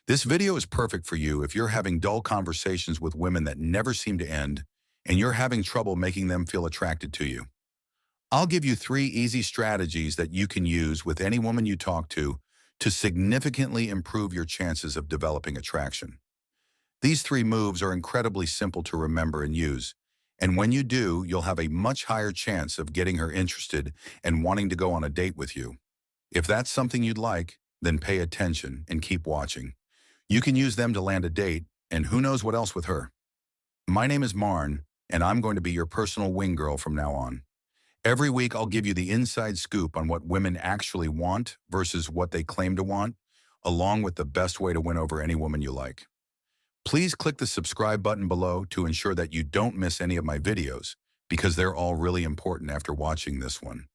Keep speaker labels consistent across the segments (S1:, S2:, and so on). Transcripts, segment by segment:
S1: This video is perfect for you if you're having dull conversations with women that never seem to end and you're having trouble making them feel attracted to you. I'll give you 3 easy strategies that you can use with any woman you talk to significantly improve your chances of developing attraction. These 3 moves are incredibly simple to remember and use, and when you do, you'll have a much higher chance of getting her interested and wanting to go on a date with you. If that's something you'd like, then pay attention and keep watching. You can use them to land a date, and who knows what else with her. My name is Marn, and I'm going to be your personal wing girl from now on. Every week, I'll give you the inside scoop on what women actually want versus what they claim to want, along with the best way to win over any woman you like. Please click the subscribe button below to ensure that you don't miss any of my videos, because they're all really important after watching this one.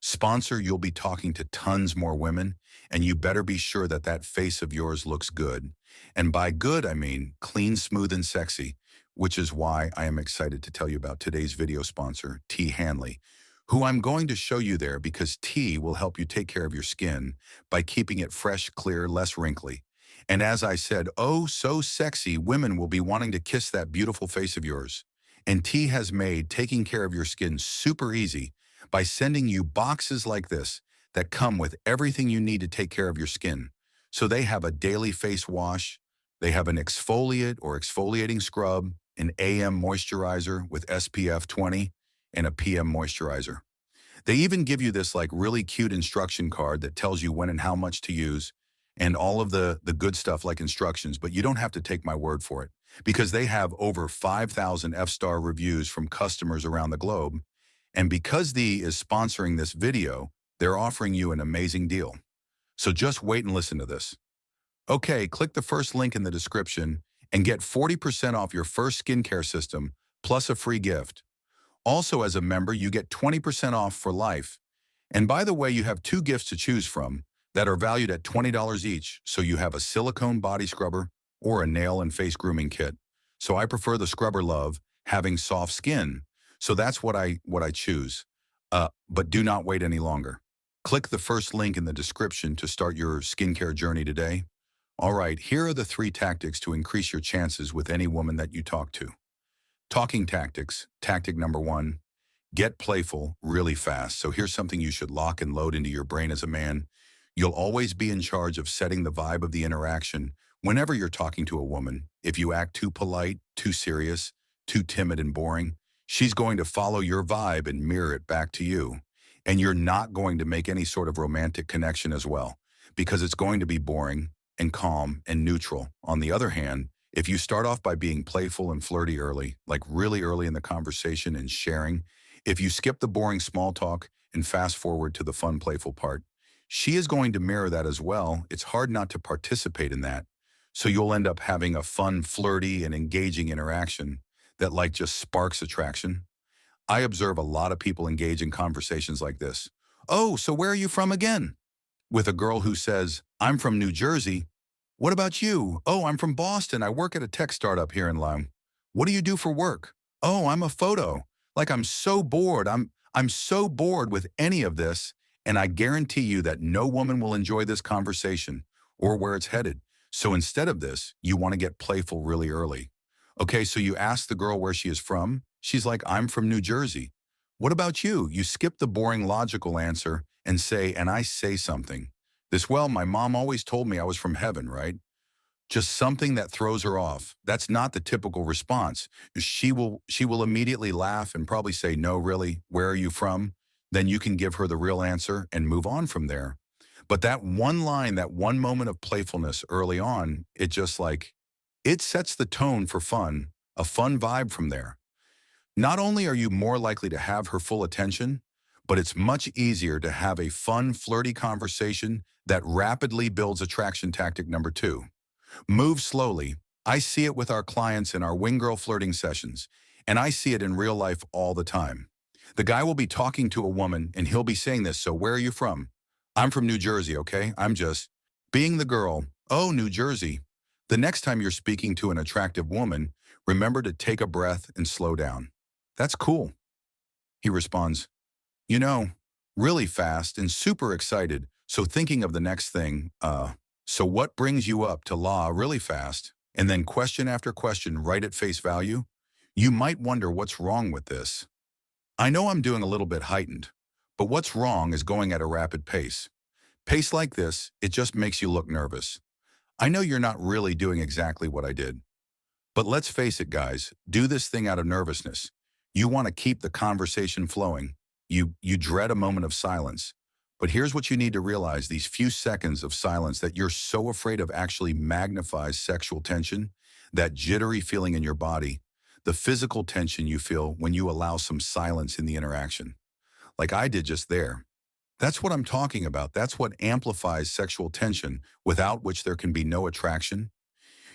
S1: Sponsor, you'll be talking to tons more women, and you better be sure that that face of yours looks good. And by good, I mean clean, smooth, and sexy, which is why I am excited to tell you about today's video sponsor, T. Hanley, who I'm going to show you there because tea will help you take care of your skin by keeping it fresh, clear, less wrinkly. And as I said, oh, so sexy, women will be wanting to kiss that beautiful face of yours. And tea has made taking care of your skin super easy by sending you boxes like this that come with everything you need to take care of your skin. So they have a daily face wash, they have an exfoliate or exfoliating scrub, an AM moisturizer with SPF 20, and a PM moisturizer. They even give you this like really cute instruction card that tells you when and how much to use and all of the good stuff like instructions, but you don't have to take my word for it because they have over 5,000 F-star reviews from customers around the globe. And because the is sponsoring this video, they're offering you an amazing deal. So just wait and listen to this. Okay, click the first link in the description and get 40% off your first skincare system plus a free gift. Also, as a member, you get 20% off for life. And by the way, you have 2 gifts to choose from that are valued at $20 each. So you have a silicone body scrubber or a nail and face grooming kit. So I prefer the scrubber love, having soft skin. So that's what I choose. But do not wait any longer. Click the first link in the description to start your skincare journey today. All right, here are the 3 tactics to increase your chances with any woman that you talk to. Talking tactics. Tactic number 1, get playful really fast. So here's something you should lock and load into your brain as a man. You'll always be in charge of setting the vibe of the interaction whenever you're talking to a woman. If you act too polite, too serious, too timid and boring, she's going to follow your vibe and mirror it back to you. And you're not going to make any sort of romantic connection as well, because it's going to be boring and calm and neutral. On the other hand, if you start off by being playful and flirty early, like really early in the conversation and sharing, if you skip the boring small talk and fast forward to the fun, playful part, she is going to mirror that as well. It's hard not to participate in that. So you'll end up having a fun, flirty, and engaging interaction that like just sparks attraction. I observe a lot of people engage in conversations like this. Oh, so where are you from again? With a girl who says, I'm from New Jersey. What about you? Oh, I'm from Boston. I work at a tech startup here in Lime. What do you do for work? Oh, I'm a photo. Like I'm so bored. I'm so bored with any of this, and I guarantee you that no woman will enjoy this conversation or where it's headed. So instead of this, you want to get playful really early. Okay, so you ask the girl where she is from. She's like, I'm from New Jersey. What about you? You skip the boring logical answer and say, and I say something. Well, my mom always told me I was from heaven, right? Just something that throws her off. That's not the typical response. She will immediately laugh and probably say, no, really, where are you from? Then you can give her the real answer and move on from there. But that one line, that one moment of playfulness early on, it sets the tone for fun, a fun vibe from there. Not only are you more likely to have her full attention, but it's much easier to have a fun, flirty conversation that rapidly builds attraction. Tactic number 2, move slowly. I see it with our clients in our wing girl flirting sessions, and I see it in real life all the time. The guy will be talking to a woman, and he'll be saying this, so where are you from? I'm from New Jersey, okay? I'm just being the girl. Oh, New Jersey. The next time you're speaking to an attractive woman, remember to take a breath and slow down. That's cool. He responds, you know, really fast and super excited. So thinking of the next thing, So what brings you up to law really fast, and then question after question right at face value? You might wonder what's wrong with this. I know I'm doing a little bit heightened, but what's wrong is going at a rapid pace. Pace like this, it just makes you look nervous. I know you're not really doing exactly what I did. But let's face it, guys, do this thing out of nervousness. You want to keep the conversation flowing. You dread a moment of silence. But here's what you need to realize: these few seconds of silence that you're so afraid of actually magnifies sexual tension, that jittery feeling in your body, the physical tension you feel when you allow some silence in the interaction. Like I did just there. That's what I'm talking about. That's what amplifies sexual tension, without which there can be no attraction.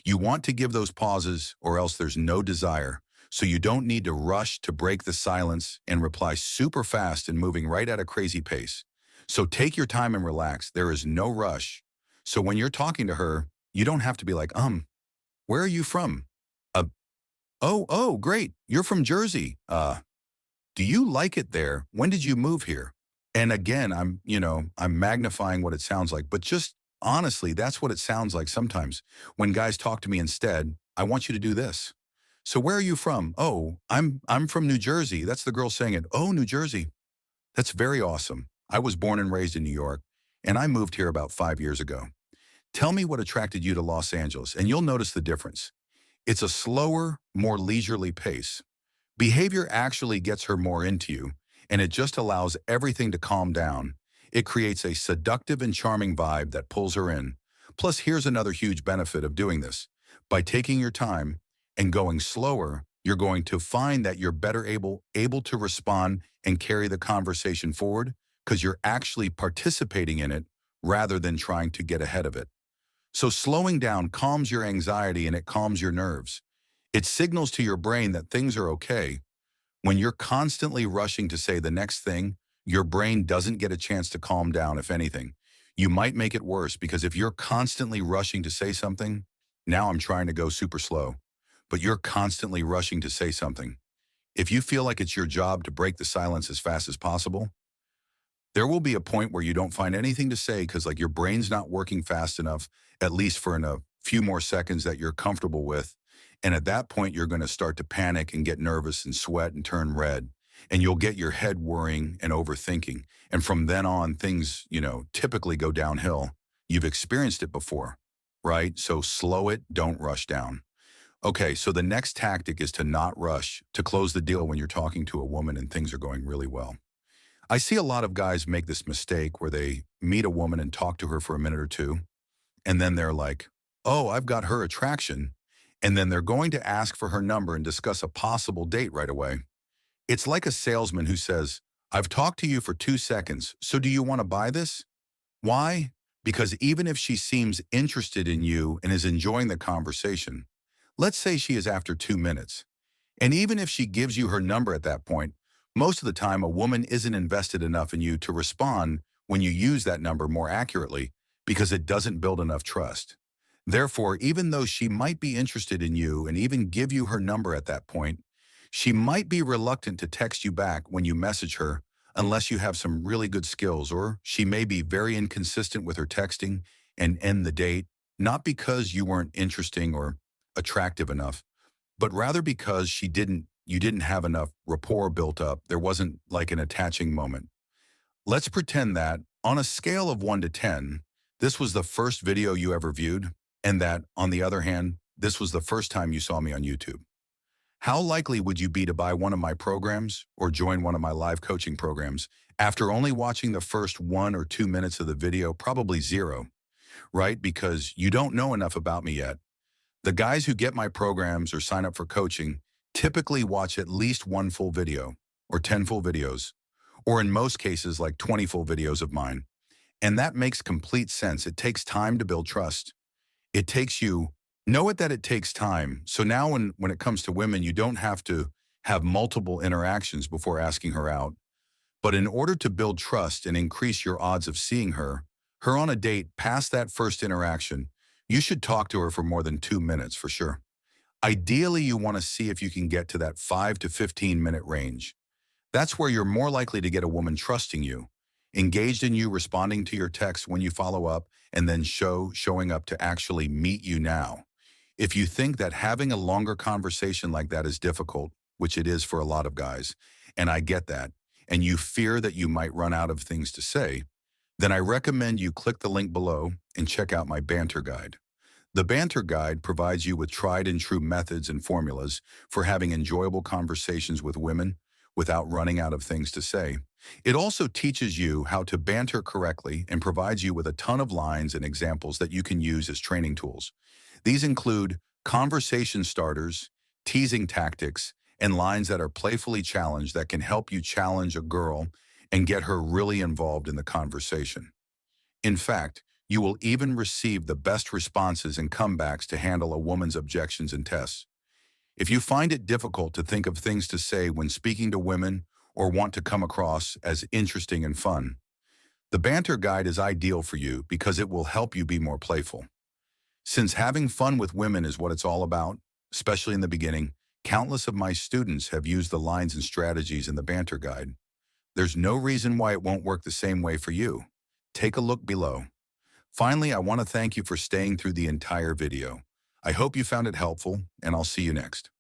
S1: You want to give those pauses, or else there's no desire. So you don't need to rush to break the silence and reply super fast and moving right at a crazy pace. So take your time and relax. There is no rush. So when you're talking to her, you don't have to be like, where are you from? Uh, oh, great. You're from Jersey. Do you like it there? When did you move here? And again, I'm magnifying what it sounds like, but just honestly, that's what it sounds like sometimes. When guys talk to me instead, I want you to do this. So where are you from? Oh, I'm from New Jersey. That's the girl saying it. Oh, New Jersey. That's very awesome. I was born and raised in New York, and I moved here about 5 years ago. Tell me what attracted you to Los Angeles, and you'll notice the difference. It's a slower, more leisurely pace. Behavior actually gets her more into you, and it just allows everything to calm down. It creates a seductive and charming vibe that pulls her in. Plus, here's another huge benefit of doing this. By taking your time and going slower, you're going to find that you're better able to respond and carry the conversation forward, because you're actually participating in it rather than trying to get ahead of it. So slowing down calms your anxiety and it calms your nerves. It signals to your brain that things are okay. When you're constantly rushing to say the next thing, your brain doesn't get a chance to calm down. If anything, you might make it worse, because if you're constantly rushing to say something, now I'm trying to go super slow, but you're constantly rushing to say something. If you feel like it's your job to break the silence as fast as possible, there will be a point where you don't find anything to say because like your brain's not working fast enough, at least for a few more seconds that you're comfortable with. And at that point, you're going to start to panic and get nervous and sweat and turn red. And you'll get your head worrying and overthinking. And from then on, things, typically go downhill. You've experienced it before, right? So slow it, don't rush down. Okay, so the next tactic is to not rush to close the deal when you're talking to a woman and things are going really well. I see a lot of guys make this mistake where they meet a woman and talk to her for a minute or two, and then they're like, oh, I've got her attraction. And then they're going to ask for her number and discuss a possible date right away. It's like a salesman who says, I've talked to you for 2 seconds, so do you want to buy this? Why? Because even if she seems interested in you and is enjoying the conversation, let's say she is after 2 minutes, and even if she gives you her number at that point, most of the time a woman isn't invested enough in you to respond when you use that number more accurately, because it doesn't build enough trust. Therefore, even though she might be interested in you and even give you her number at that point, she might be reluctant to text you back when you message her unless you have some really good skills, or she may be very inconsistent with her texting and end the date, not because you weren't interesting or attractive enough, but rather because you didn't have enough rapport built up. There wasn't like an attaching moment. Let's pretend that on a scale of 1 to 10, this was the first video you ever viewed, and that, on the other hand, this was the first time you saw me on YouTube. How likely would you be to buy one of my programs or join one of my live coaching programs after only watching the first 1 or 2 minutes of the video? Probably zero, right? Because you don't know enough about me yet. The guys who get my programs or sign up for coaching typically watch at least one full video, or 10 full videos, or in most cases, like 20 full videos of mine. And that makes complete sense. It takes time to build trust. It takes you, know it that it takes time. So now when it comes to women, you don't have to have multiple interactions before asking her out. But in order to build trust and increase your odds of seeing her on a date past that first interaction, you should talk to her for more than 2 minutes for sure. Ideally, you want to see if you can get to that 5 to 15 minute range. That's where you're more likely to get a woman trusting you. engaged in you responding to your text when you follow up, and then showing up to actually meet you now. If you think that having a longer conversation like that is difficult, which it is for a lot of guys, and I get that, and you fear that you might run out of things to say, then I recommend you click the link below and check out my banter guide. The banter guide provides you with tried and true methods and formulas for having enjoyable conversations with women without running out of things to say. It also teaches you how to banter correctly and provides you with a ton of lines and examples that you can use as training tools. These include conversation starters, teasing tactics, and lines that are playfully challenged that can help you challenge a girl and get her really involved in the conversation. In fact, you will even receive the best responses and comebacks to handle a woman's objections and tests. If you find it difficult to think of things to say when speaking to women or want to come across as interesting and fun, the banter guide is ideal for you because it will help you be more playful. Since having fun with women is what it's all about, especially in the beginning, countless of my students have used the lines and strategies in the banter guide. There's no reason why it won't work the same way for you. Take a look below. Finally, I want to thank you for staying through the entire video. I hope you found it helpful, and I'll see you next.